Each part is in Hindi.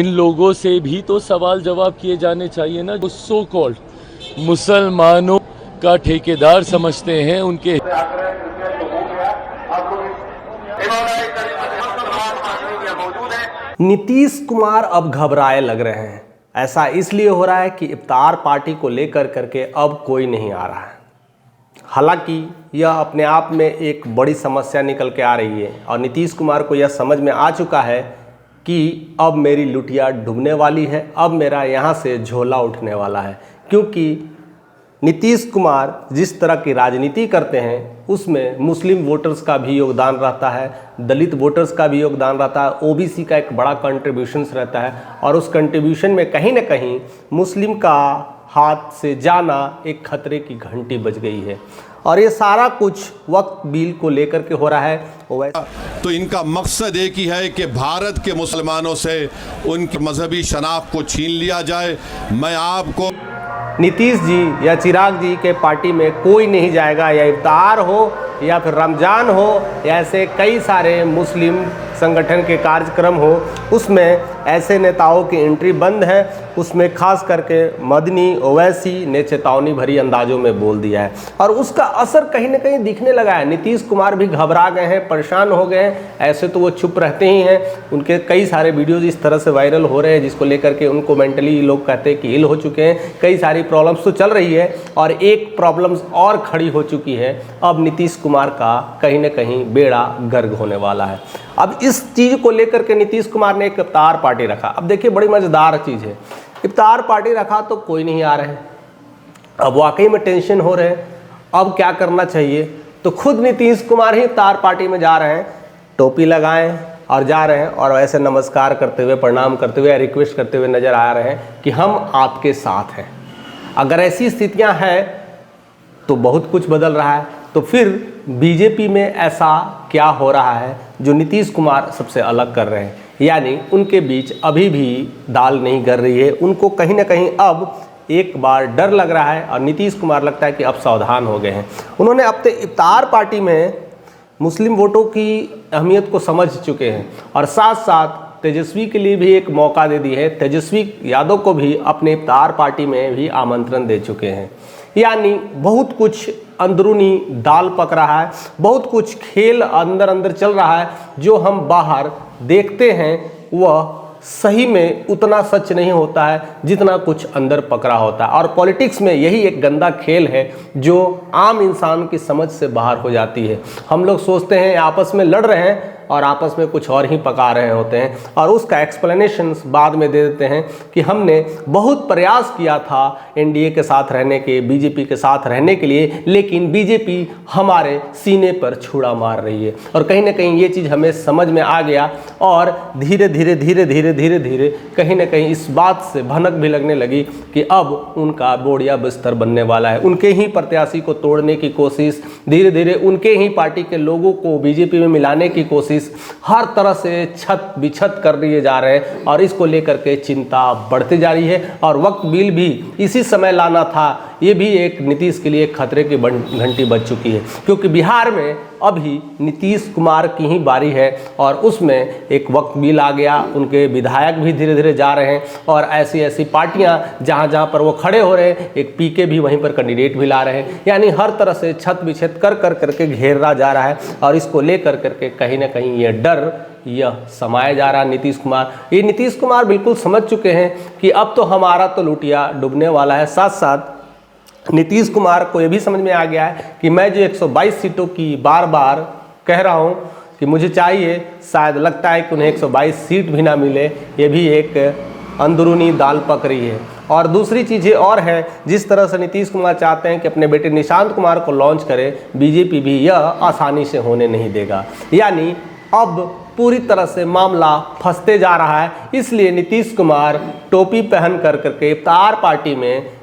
इन लोगों से भी तो सवाल जवाब किए जाने चाहिए ना, जो सो कॉल्ड मुसलमानों का ठेकेदार समझते हैं। उनके नीतीश कुमार अब घबराए लग रहे हैं। ऐसा इसलिए हो रहा है कि इफ्तार पार्टी को लेकर करके अब कोई नहीं आ रहा है। हालांकि यह अपने आप में एक बड़ी समस्या निकल के आ रही है और नीतीश कुमार को यह समझ में आ चुका है कि अब मेरी लुटिया डूबने वाली है, अब मेरा यहाँ से झोला उठने वाला है। क्योंकि नीतीश कुमार जिस तरह की राजनीति करते हैं उसमें मुस्लिम वोटर्स का भी योगदान रहता है, दलित वोटर्स का भी योगदान रहता है, ओबीसी का एक बड़ा कंट्रीब्यूशंस रहता है और उस कंट्रीब्यूशन में कहीं ना कहीं मुस्लिम का हाथ से जाना एक खतरे की घंटी बज गई है। और ये सारा कुछ वक्त बिल को लेकर के हो रहा है। तो इनका मकसद एक ही है कि भारत के मुसलमानों से उनकी मजहबी शनाख्त को छीन लिया जाए। मैं आपको नीतीश जी या चिराग जी के पार्टी में कोई नहीं जाएगा, या इफ्तार हो या फिर रमज़ान हो या ऐसे कई सारे मुस्लिम संगठन के कार्यक्रम हो, उसमें ऐसे नेताओं की एंट्री बंद है। उसमें खास करके मदनी ओवैसी ने चेतावनी भरी अंदाजों में बोल दिया है और उसका असर कहीं ना कहीं दिखने लगा है। नीतीश कुमार भी घबरा गए हैं, परेशान हो गए हैं। ऐसे तो वो चुप रहते ही हैं, उनके कई सारे वीडियोज़ इस तरह से वायरल हो रहे हैं जिसको लेकर के उनको मेंटली लोग कहते हैं कि इल हो चुके हैं। कई सारी प्रॉब्लम्स तो चल रही है और एक प्रॉब्लम्स और खड़ी हो चुकी है। अब नीतीश कुमार का कहीं ना कहीं बेड़ा गर्क होने वाला है। अब इस चीज़ को लेकर के नीतीश कुमार ने एक इफ्तार पार्टी रखा। अब देखिए बड़ी मज़ेदार चीज़ है, इफ्तार पार्टी रखा तो कोई नहीं आ रहे हैं। अब वाकई में टेंशन हो रहे हैं, अब क्या करना चाहिए। तो खुद नीतीश कुमार ही इफ्तार पार्टी में जा रहे हैं, टोपी लगाएं और जा रहे हैं और ऐसे नमस्कार करते हुए, प्रणाम करते हुए, रिक्वेस्ट करते हुए नज़र आ रहे हैं कि हम आपके साथ हैं। अगर ऐसी स्थितियां हैं तो बहुत कुछ बदल रहा है। तो फिर बीजेपी में ऐसा क्या हो रहा है जो नीतीश कुमार सबसे अलग कर रहे हैं, यानी उनके बीच अभी भी दाल नहीं गर रही है। उनको कहीं ना कहीं अब एक बार डर लग रहा है और नीतीश कुमार लगता है कि अब सावधान हो गए हैं। उन्होंने अपने इफ्तार पार्टी में मुस्लिम वोटों की अहमियत को समझ चुके हैं और साथ साथ तेजस्वी के लिए भी एक मौका दे दी है। तेजस्वी यादव को भी अपने इफ्तार पार्टी में भी आमंत्रण दे चुके हैं। यानी बहुत कुछ अंदरूनी दाल पक रहा है, बहुत कुछ खेल अंदर अंदर चल रहा है। जो हम बाहर देखते हैं वह सही में उतना सच नहीं होता है जितना कुछ अंदर पकड़ा होता है। और पॉलिटिक्स में यही एक गंदा खेल है जो आम इंसान की समझ से बाहर हो जाती है। हम लोग सोचते हैं आपस में लड़ रहे हैं और आपस में कुछ और ही पका रहे होते हैं और उसका एक्सप्लेनेशन बाद में दे देते हैं कि हमने बहुत प्रयास किया था एनडीए के साथ रहने के, बीजेपी के साथ रहने के लिए, लेकिन बीजेपी हमारे सीने पर छुरा मार रही है। और कहीं ना कहीं ये चीज़ हमें समझ में आ गया और धीरे धीरे धीरे धीरे धीरे धीरे कहीं ना कहीं इस बात से भनक भी लगने लगी कि अब उनका बोड़िया बिस्तर बनने वाला है। उनके ही प्रत्याशी को तोड़ने की कोशिश, धीरे धीरे उनके ही पार्टी के लोगों को बीजेपी में मिलाने की कोशिश हर तरह से छत बिछत कर दिए जा रहे हैं और इसको लेकर के चिंता बढ़ती जा रही है। और वक्त बिल भी इसी समय लाना था, ये भी एक नीतीश के लिए खतरे की घंटी बज चुकी है। क्योंकि बिहार में अभी नीतीश कुमार की ही बारी है और उसमें एक वक्त बिल आ गया। उनके विधायक भी धीरे धीरे जा रहे हैं और ऐसी ऐसी पार्टियां जहां जहां पर वो खड़े हो रहे हैं, एक पीके भी वहीं पर कैंडिडेट भी ला रहे हैं। यानी हर तरह से छत बिछत कर करके घेरा जा रहा है और इसको लेकर करके कहीं ना कहीं ये डर यह समाया जा रहा है नीतीश कुमार। ये नीतीश कुमार बिल्कुल समझ चुके हैं कि अब तो हमारा तो लुटिया डूबने वाला है। साथ साथ नीतीश कुमार को यह भी समझ में आ गया है कि मैं जो 122 सीटों की बार बार कह रहा हूं कि मुझे चाहिए, शायद लगता है कि उन्हें 122 सीट भी ना मिले। ये भी एक अंदरूनी दाल पक रही है। और दूसरी चीज़ें और है, जिस तरह से नीतीश कुमार चाहते हैं कि अपने बेटे निशांत कुमार को लॉन्च करे, बीजेपी भी यह आसानी से होने नहीं देगा। यानी अब पूरी तरह से मामला फंसते जा रहा है। इसलिए नीतीश कुमार टोपी पहन कर करके इफ्तार पार्टी में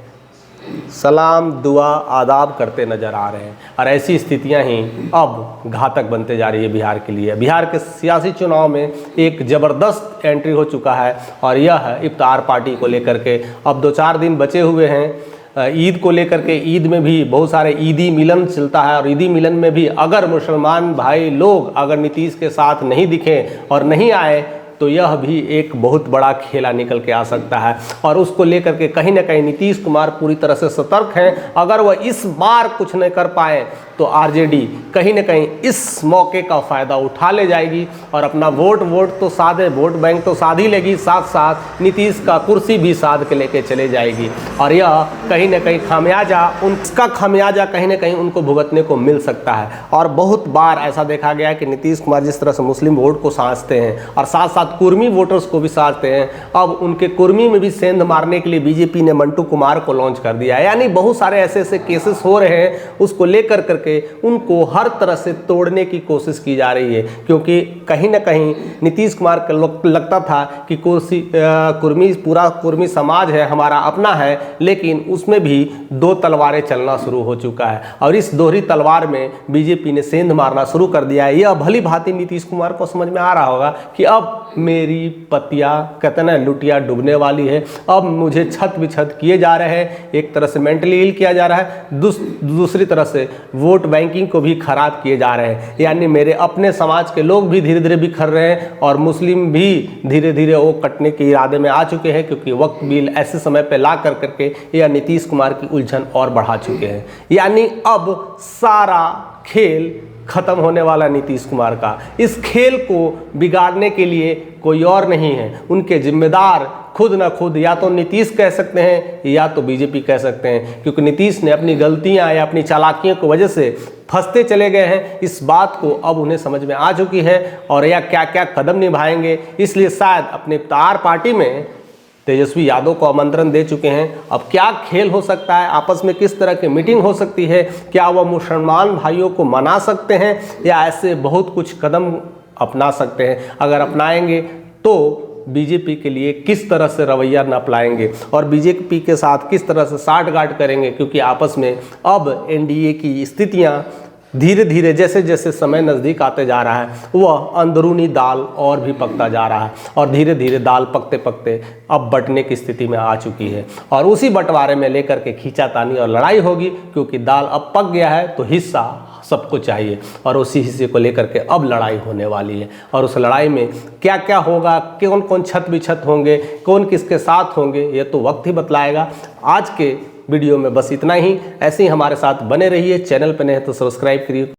सलाम दुआ आदाब करते नजर आ रहे हैं और ऐसी स्थितियां ही अब घातक बनते जा रही है बिहार के लिए। बिहार के सियासी चुनाव में एक ज़बरदस्त एंट्री हो चुका है और यह है इफ्तार पार्टी को लेकर के। अब 2-4 दिन बचे हुए हैं ईद को लेकर के। ईद में भी बहुत सारे ईदी मिलन चलता है और ईदी मिलन में भी अगर मुसलमान भाई लोग अगर नीतीश के साथ नहीं दिखे और नहीं आए तो यह भी एक बहुत बड़ा खेला निकल के आ सकता है। और उसको लेकर के कहीं ना कहीं नीतीश कुमार पूरी तरह से सतर्क हैं। अगर वह इस बार कुछ नहीं कर पाए तो आरजेडी कहीं ना कहीं इस मौके का फ़ायदा उठा ले जाएगी और अपना वोट तो साधे वोट बैंक तो साध ही लेगी, साथ साथ नीतीश का कुर्सी भी साध के लेके चले जाएगी। और यह कहीं ना कहीं खामियाजा कहीं ना कहीं उनको भुगतने को मिल सकता है। और बहुत बार ऐसा देखा गया है कि नीतीश कुमार जिस तरह से मुस्लिम वोट को साधते हैं और साथ साथ कुर्मी वोटर्स को भी साधते हैं, अब उनके कुर्मी में भी सेंध मारने के लिए बीजेपी ने मंटू कुमार को लॉन्च कर दिया है। यानी बहुत सारे ऐसे केसेस हो रहे हैं, उसको लेकर करके उनको हर तरह से तोड़ने की कोशिश की जा रही है। क्योंकि कहीं ना कहीं नीतीश कुमार को लगता था कि पूरा कुर्मी समाज है, हमारा अपना है, लेकिन उसमें भी दो तलवारें चलना शुरू हो चुका है और इस दोहरी तलवार में बीजेपी ने सेंध मारना शुरू कर दिया है। यह भली भांति नीतीश कुमार को समझ में आ रहा होगा कि अब मेरी पतिया कहते ना लुटिया डूबने वाली है, अब मुझे छत विछत किए जा रहे हैं, एक तरह से मेंटली इल किया जा रहा है, दूसरी तरह से वोट बैंकिंग को भी खराब किए जा रहे हैं। यानी मेरे अपने समाज के लोग भी धीरे धीरे बिखर रहे हैं और मुस्लिम भी धीरे धीरे वो कटने के इरादे में आ चुके हैं, क्योंकि वक्त बिल ऐसे समय पे ला करके यह नीतीश कुमार की उलझन और बढ़ा चुके हैं। यानी अब सारा खेल खत्म होने वाला नीतीश कुमार का। इस खेल को बिगाड़ने के लिए कोई और नहीं है, उनके जिम्मेदार खुद न खुद या तो नीतीश कह सकते हैं या तो बीजेपी कह सकते हैं। क्योंकि नीतीश ने अपनी गलतियां या अपनी चालाकियों की वजह से फंसते चले गए हैं। इस बात को अब उन्हें समझ में आ चुकी है और यह क्या क्या कदम निभाएंगे, इसलिए शायद अपने इफ्तार पार्टी में तेजस्वी यादव को आमंत्रण दे चुके हैं। अब क्या खेल हो सकता है, आपस में किस तरह की मीटिंग हो सकती है, क्या वह मुसलमान भाइयों को मना सकते हैं या ऐसे बहुत कुछ कदम अपना सकते हैं। अगर अपनाएंगे तो बीजेपी के लिए किस तरह से रवैया न अपनाएंगे और बीजेपी के साथ किस तरह से साठगांठ करेंगे, क्योंकि आपस में अब एनडीए की स्थितियां धीरे धीरे जैसे जैसे समय नज़दीक आते जा रहा है वह अंदरूनी दाल और भी पकता जा रहा है और धीरे धीरे दाल पकते पकते अब बंटने की स्थिति में आ चुकी है। और उसी बंटवारे में लेकर के खींचातानी और लड़ाई होगी, क्योंकि दाल अब पक गया है तो हिस्सा सबको चाहिए और उसी हिस्से को लेकर के अब लड़ाई होने वाली है। और उस लड़ाई में क्या क्या होगा, कौन कौन छत बिछत होंगे, कौन किसके साथ होंगे, ये तो वक्त ही बतलाएगा। आज के वीडियो में बस इतना ही। ऐसे ही हमारे साथ बने रहिए, चैनल पर नए हैं तो सब्सक्राइब करिए।